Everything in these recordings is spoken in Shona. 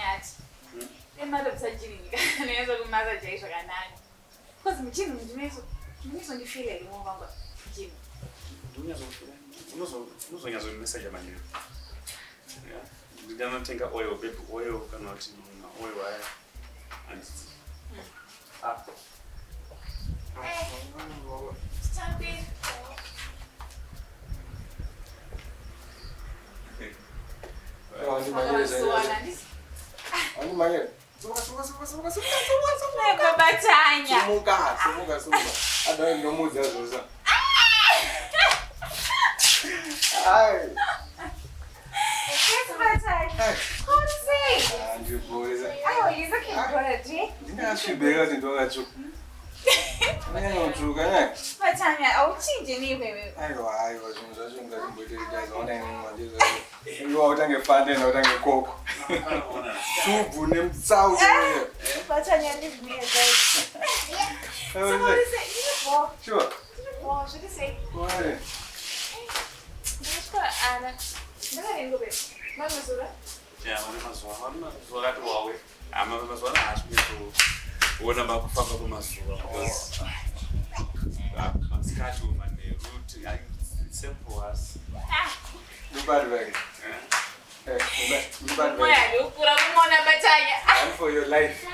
nyati. Emara kusajirika. Nezo kumaza jaisha kanani. Because mchini mjimezo ndifile limo kwamba mchini. Unozonyazo message manje. Yeah. Ndana tenga oil baby oil cannot oil wire. And Stop it. Ani mangel. Suka. Babatanya. Sumuka. Ada ngomuza zoza. Ai. Yes, babatanya. How to say? Anju boys. Oh, you're looking good, Ndina shibega zindoga chu. Manya uchuka ne. Babatanya, awuchinje ni wewe. Aiwa, zvinhu zvimboite ndazoona ine mwandizo. Iwo utange fande na utange koko. Tubu nemtsau. Babatanya leave me guys. So what is it? Beautiful. Sure. Wow, should I say? Why? Nashukuru ana. Ndaka ngobe. Mama sura? yeah, mazuva ati wawe. Mazuva haasviki kuona makufamba kwemazuva because masikati route same for us. Nobody back. Moya lokura kumona Babatanya. And for your life.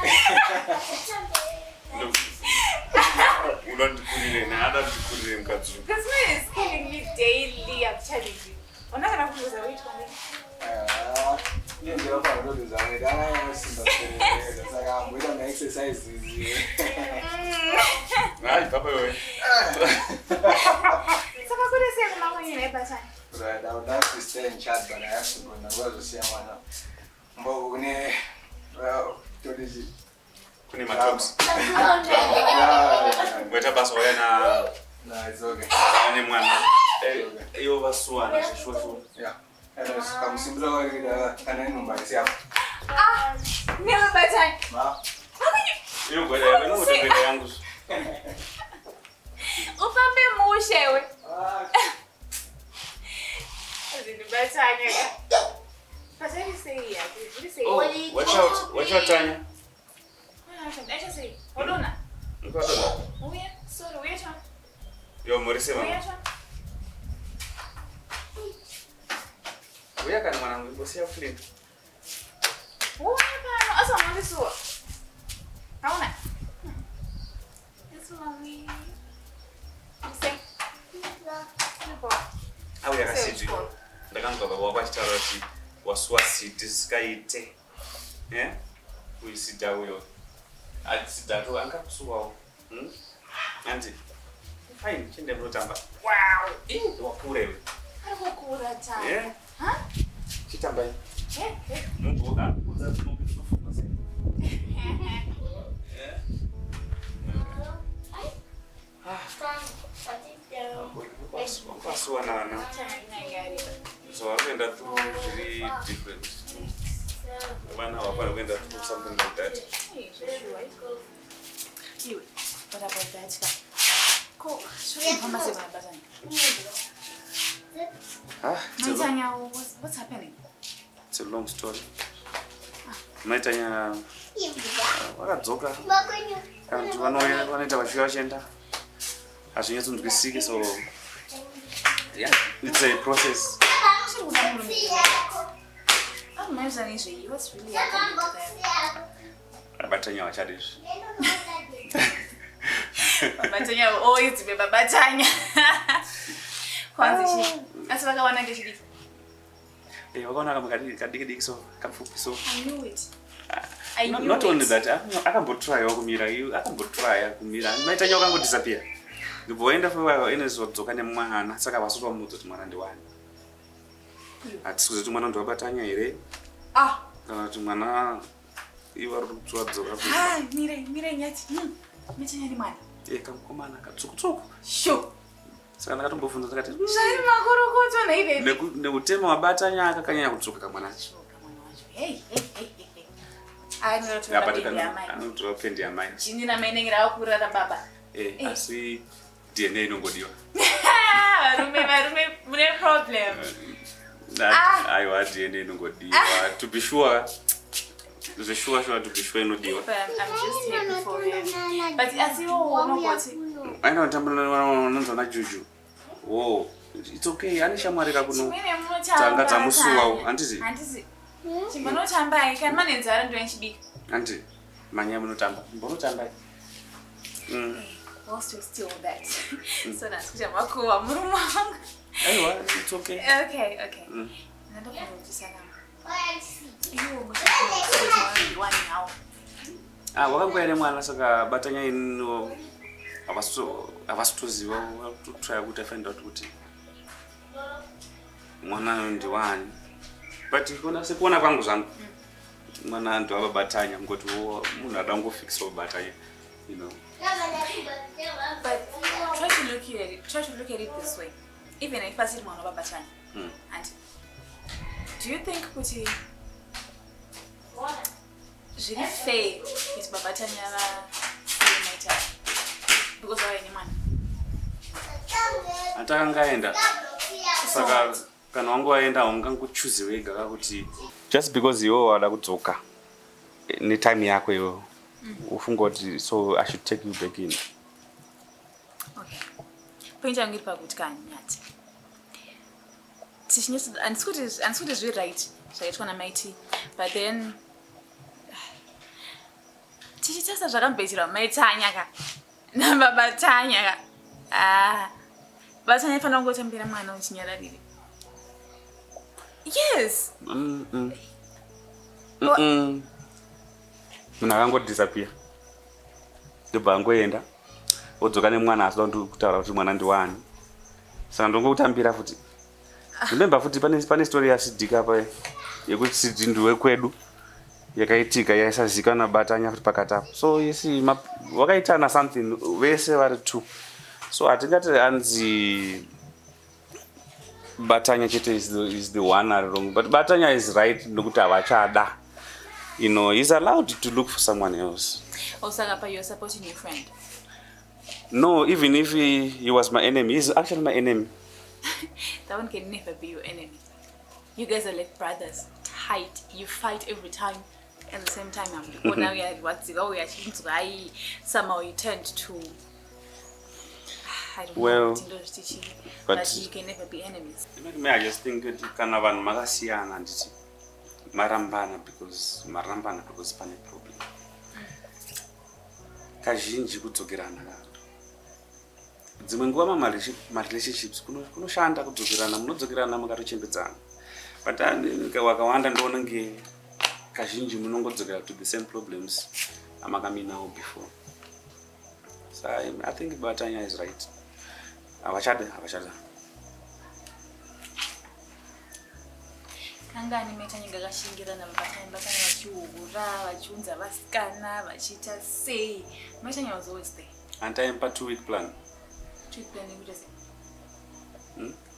Unondikurire nada ndikurire mukadzi. This man is killing me daily. I'm telling you. Unataka kuuza weight kwani? Ndio hapa ndo zangu dana simba kelele. Sasa mwita na exercise hizi. Ai baba wewe. Sasa kuna sema mama yeye Babatanya. Right, I would like to stay in chat, but I have to go now. Where's the same one now? Mbo kune todiji. Kuni matops. Yeah. Weta basi wewe No, it's okay. ni mwana. Iyo basua na shishwa. Yeah. And it's come simple with kana nyumba isi hapo. Ni Babatanya. Ma. Iyo kwa leo ndio ndio yangu. Ufambe mushewe. Babatanya. Babatanya say yeah. Say. Oh, watch out Tanya. I just say. Hold on. Ngikho. Uya, sorry, uya cha. Yo morise mama. Uya cha. Uya kana mwanangu ngosia flip. Uya kana asa mwandiso. Hauna. It's mommy. Say. Au yakasidi. Ndakanzwa baba wakwachitara kuti waswasiti sikaite. Uisida uyo. Atisida to angakusuwawo. Anti. Fine, chinde mrotamba. Wow! Wakure wewe. Arikukura cha. Ha? Chitamba. Mungu akuza tunombe tunafunga sasa. Pasua na. So I went through really different. When I went through something like that. You. What about that? Cool. Should we say Babatanya? Babatanya, what's happening? It's a long story. Maitanya wakadzoka kana vanoita vachienda hazvinyatsokunzwisiki, so yeah, it's a process. What's really happening there? Babatanya vachadizvi. Babatanya always be Babatanya. Kwanza shi. Asi vakawana ngechidiki. Wakaona kadiki so kafupi so. I knew it. Not only that, akambotry kumira. Maitanya wakangodisappear. Ndibvoenda for inezodzoka nemwana, saka vasotwa mudzi kuti mwana ndiwani. Hatisiwe kuti mwana ndiwabatanya here. Kana kuti mwana iva rutsuwadzoka. Mire nyati. Babatanya ni mwana. Kamukomana katsuku. Sure. Saka ndakatombofunza ndakati. Zviri makorokoto na ive. Nekutema Babatanya akakanyanya kutsuka kamwana acho. Hey. Anotora pendi yamai. Jini na mainengira wakurara baba. Asi DNA inongodiwa. Varume mune problem. Aiwa DNA inongodiwa. To be sure. Zvishua to be sure no deal. But I'm just happy for him. But as you all know what I know tamna juju. Oh, it's okay. Anisha marika kuno. Tanga tamusuwa antizi. Antizi. Chimano chamba ikan manenzara ndo nchibika. Anti, manya munotamba. Mbono tamba. What's to steal that? So that's kuja makuwa murumanga. Aiwa, it's okay. Okay. Nando kuno sana. Wakangoere mwana saka batanya ino avasitoziva to try kuti find out kuti mwana ndi wani. But sekuona kwangu zvangu mwana ndo avabatanya ngoti munhu adangofixa batanya, you know. But try to look at it this way. Even if I see mwana avabatanya. And do you think kuti Zviri fair kuti babatanya va because of any man? Atakangaenda saka kana wangu waenda ungangochoose wega kuti just because you wada kudzoka ni time yako yo ufunga kuti so I should take you back in. Okay. Point yangu iri pakuti kanyati. Ansikuti zviri right zvaitwa namaiti, but then tichitasa zvakamboitira maitanya ka nababatanya ka batanya ifana kungotambira mwana uchinyararire. Yes. Munhu akangodisappear ndobva angoenda odzoka nemwana asida kutaura kuti mwana ndi wani, saka ndongotambira futi. Remember futi pane story yasidhika pa yekuti sidhi ndiwe kwedu yakaitika yaisazikana batanya futi pakatapo. So you see wakaitana something vese vari two. So atingati anzi batanya chete is the one are wrong, but batanya is right nokuti avachada. You know, he's allowed to look for someone else. Osagapa, you're supporting your friend. No, even if he was my enemy, he's actually my enemy. That one can never be your enemy. You guys are like brothers, tight. You fight every time. At the same time, now somehow you turned to. I don't know. But you can never be enemies. I just think that kana vanhu makasiyana nditi marambana because pane problem. Kazhinji kudzokerana kantu. Dzimwe nguva ma-relationships kunoshanda kudzokerana, munodzokerana mukatochembedzana. But wakawanda ndoona nge kazhinji munongodzokera to the same problems amakaminawo before. So I think Batanya is right. Avachada. Kanga nimetanya gakashingira na batanya vachiugura vachiunza vasikana vachita sei. Metanya was always there. And time per 2-week plan. 2-week plan, what does it?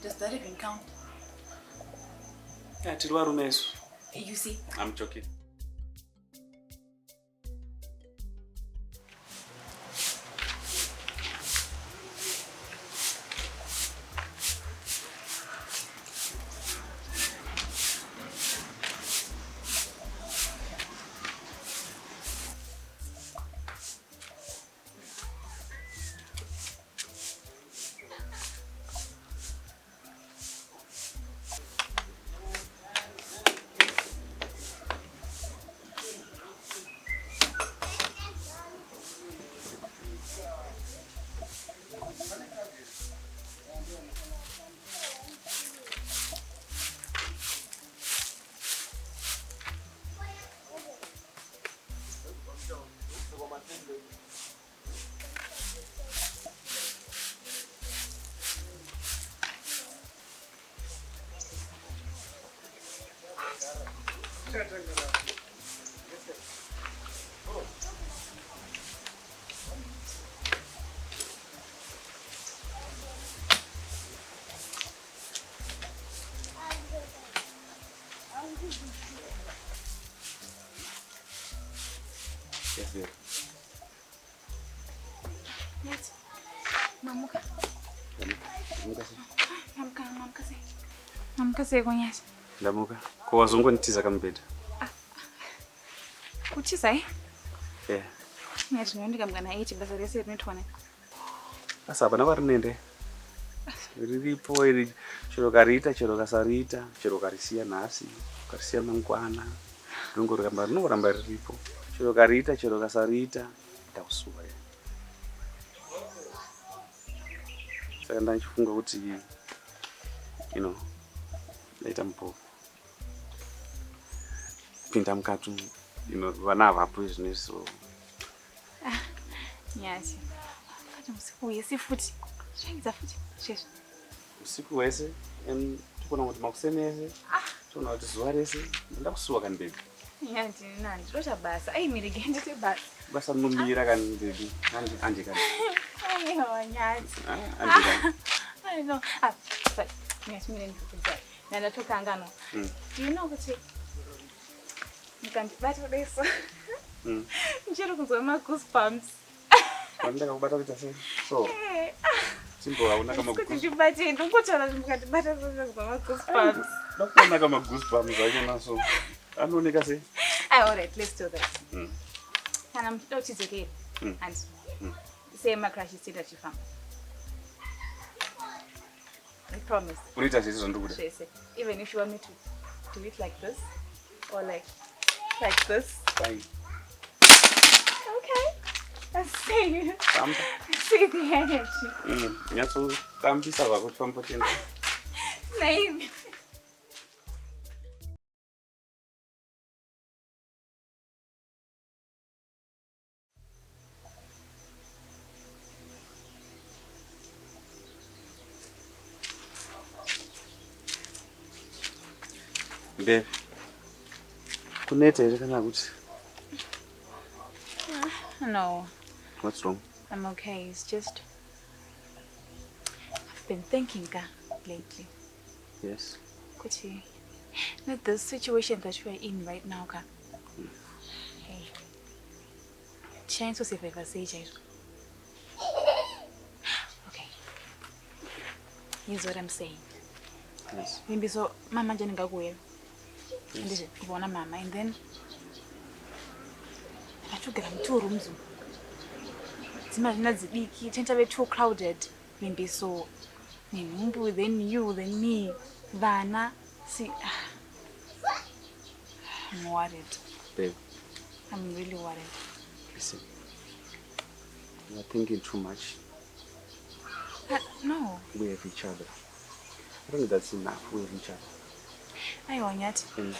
Does that even count? Yeah, tilwarumeso. You see? I'm joking. Yes, dear. Yes. Mamuka. Ndamuka. Ko wazongonitiza kamubhedha. Kuchisa eh? Yeah. Nyati ndika mgana 8 basa rese rinotwana. Asa bana varinende. Riripo iri chero karita chero kasarita chero karisiya nhasi karisiya mangwana rinongoramba riripo chero karita chero kasarita ndakusuwa ya saka ndachifunga kuti ndaita mupofu pinda mukati vana havapo izvinezvi so Nyati kati usiku wese futi zvaidza futi chezvo usiku wese tikona kuti makuseni ese tiona kuti zuva rese ndakusuwa kani bebi Nyati nani ndosha basa aimirege ndite basa rinomira kani bebi anje kani aiwa Nyati I know but Nyati mine ndikukudzai ndatokangano do you know kuti mukandibata beso ndichiri kunzwa magoosebumps ndakakubata kuita sei so simboona kama ndibate ndikutana mukandibata kunzwa magoosebumps ndakuona kama goosebumps achona so anooneka sei alright let's do that kana mtoto chidzekeri and say my crush is achifamba I promise unoita zvese zvandikuda even if you want me to do it like this or like this fine okay let's see Pamba. See the energy nyatsotambisa zvako tipampotenda naive Babe, kuneta here kana kuti? No. What's wrong? I'm okay. It's just I've been thinking lately. Yes. Kuti, the situation that we are in right now, hey, chance to see if I can say it. Okay. Here's what I'm saying. Yes. Maybe so, Mama Janinga go and Mama, and then I took them 2 rooms. It's not big. It's a bit too crowded. Maybe so. Then you, then me, Vana. See, I'm worried. Babe. I'm really worried. Listen. You are thinking too much. No. We have each other. I think that's enough. We have each other. I want it. And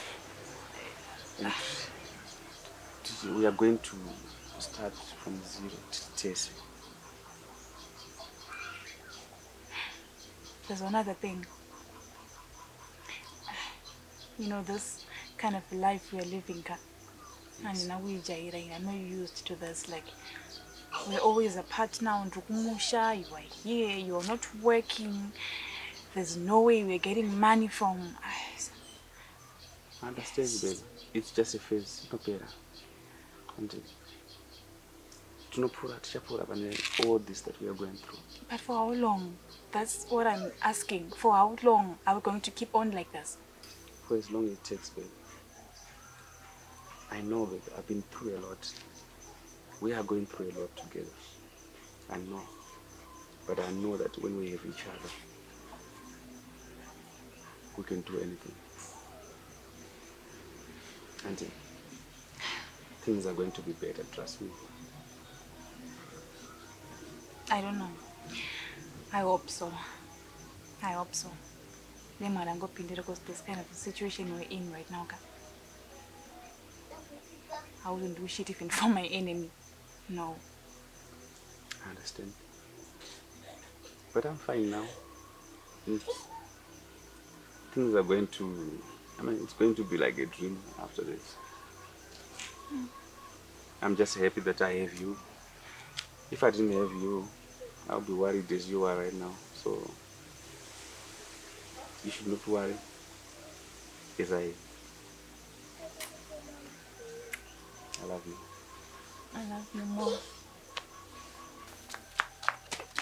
we are going to start from 0 to 10. There's another thing. You know, this kind of life we are living, and now we are not used to this. Like, we're always apart now. You are here, you are not working. There's no way we're getting money from. I understand, baby. It's just a phase. No better. And all this that we are going through. But for how long? That's what I'm asking. For how long are we going to keep on like this? For as long as it takes, baby. I know, baby. I've been through a lot. We are going through a lot together. I know. But I know that when we have each other, we can do anything. And things are going to be better, trust me. I don't know. I hope so. I hope so. Because this kind of situation we're in right now, I wouldn't do shit even for my enemy. No. I understand. But I'm fine now. Things are going to, it's going to be like a dream after this. I'm just happy that I have you. If I didn't have you, I'll be worried as you are right now. So, you should not worry. As I love you. I love you more.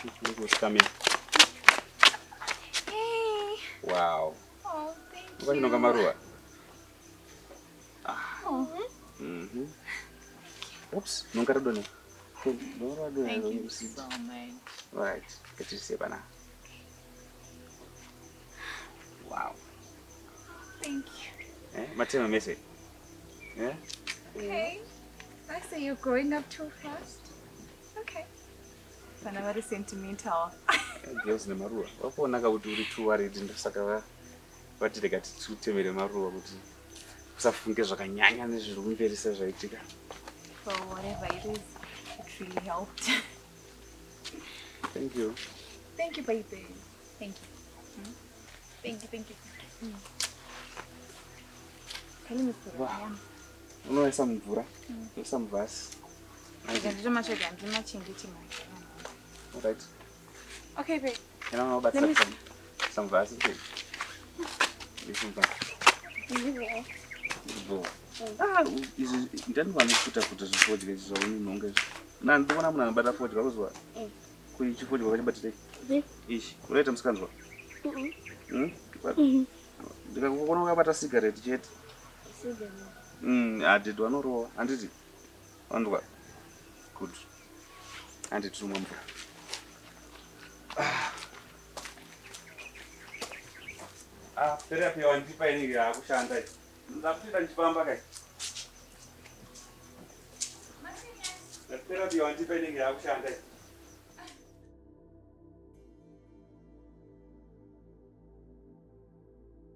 Look what's coming. Hey. Wow. Oh, thank What you. you know, Kamarua? Oh. Oops, non cara dona. Thank you so much. Right, get to see bana. Wow. Thank you. Matema message. Yeah? Okay. I say you're growing up too fast. Okay. But I'm very sentimental. Girls ne maruwa. Wakuonaka kuti uri too worried ndosaka vatireka titemere maruwa kuti usafunge zvakanyanya nezviri kumberi sezvaitika. For whatever it is, it really helped. Thank you. Thank you, baby. Thank you. Thank you. Tell me for Wow. Unoisa mvura, unoisa mvasi. Alright. Okay, babe. Can I know about some vasi? Ndani vanofuta kuti zvifodya zvaunonge ndikuona munhu anobata fodya kuzwa kuchifodya kwakachibatira ichi unoita musikanzwa ndikakuona wakabata cigarette chete handiti wanorowa handiti wandwa good handiti tumwa mvura therapy wandipa inenge yakushanda ndakuita ndichifamba kai therapy wandipa inenge yakushanda